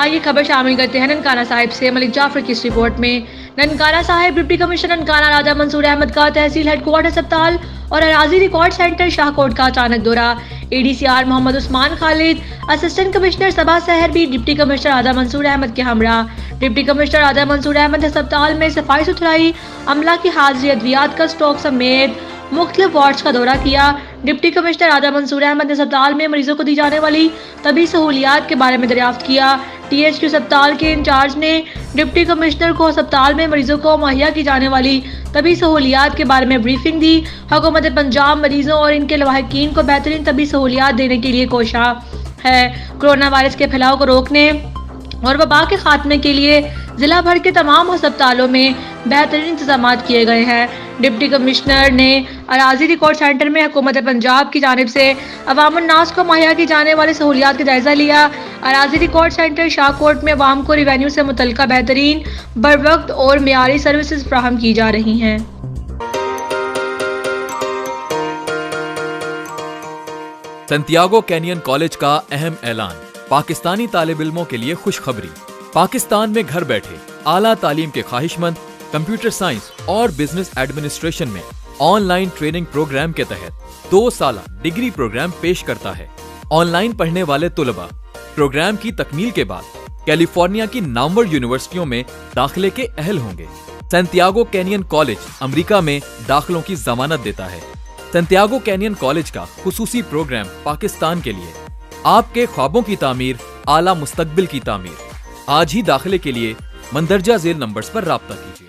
आइए खबर शामिल करते हैं ननकाना साहिब से। मलिक जाफर की इस रिपोर्ट में। ननकाना साहिब डिप्टी कमिश्नर ननकाना राजा मंसूर अहमद का तहसील हेडक्वार्टर अस्पताल और अराजी रिकॉर्ड सेंटर शाहकोट का अचानक दौरा। ADCR Mohammad Usman Khalid, assistant commissioner Saba Sahar भी डिप्टी कमिश्नर राजा मंसूर अहमद के हमरा। डिप्टी कमिश्नर राजा मंसूर अहमद ने अस्पताल में सफाई सुथराई, अमला की हाजिरी, अद्वियात का स्टॉक समेत मुख्तलिफ वार्ड्स का दौरा किया। डिप्टी कमिश्नर राजा मंसूर अहमद ने अस्पताल में मरीजों को दी जाने वाली तबी सहूलियात के बारे में दरियाफ्त किया। THQ अस्पताल के इंचार्ज ने डिप्टी कमिश्नर को अस्पताल में मरीजों को मुहैया की जाने वाली तबी सहूलियात के बारे में ब्रीफिंग दी। हुकूमत पंजाब मरीजों और इनके लवाहिकीन को बेहतरीन तबी सहूलियात देने के लिए कोशा है। कोरोना वायरस के फैलाव को रोकने और वबा के खात्मे के लिए जिला भर के तमाम अस्पतालों में बेहतरीन इंतजाम किए गए हैं। डिप्टी कमिश्नर ने अराजी रिकॉर्ड सेंटर में हुकूमत पंजाब की जानिब से अवामुन्नास को मुहैया की जाने वाली सहूलियात का जायजा लिया। अराजी रिकॉर्ड सेंटर शाहकोट में अवाम को रिवेन्यू से मुतल्लिका बेहतरीन, बरवक्त और मियारी सर्विसेज फ्राहम की जा रही हैं। सैंटियागो कैनियन कॉलेज का अहम ऐलान। पाकिस्तानी तालिब इल्मों के लिए खुशखबरी। पाकिस्तान में घर बैठे आला तालीम के ख्वाहिशमंद कंप्यूटर साइंस और बिजनेस एडमिनिस्ट्रेशन में ऑनलाइन ट्रेनिंग प्रोग्राम के तहत 2 साला डिग्री प्रोग्राम पेश करता है। ऑनलाइन पढ़ने वाले तुलबा प्रोग्राम की तकमील के बाद कैलिफोर्निया की नामवर यूनिवर्सिटियों में दाखिले के अहल होंगे। सैंटियागो कैनियन कॉलेज अमेरिका में दाखिलों की जमानत देता है। सैंटियागो कैनियन कॉलेज का खुसूसी प्रोग्राम पाकिस्तान के लिए आपके ख्वाबों की तामीर, आला मुस्तकबिल की तामीर। आज ही दाखिले के लिए मंदरजा झेल नंबर्स पर राब्ता कीजिए।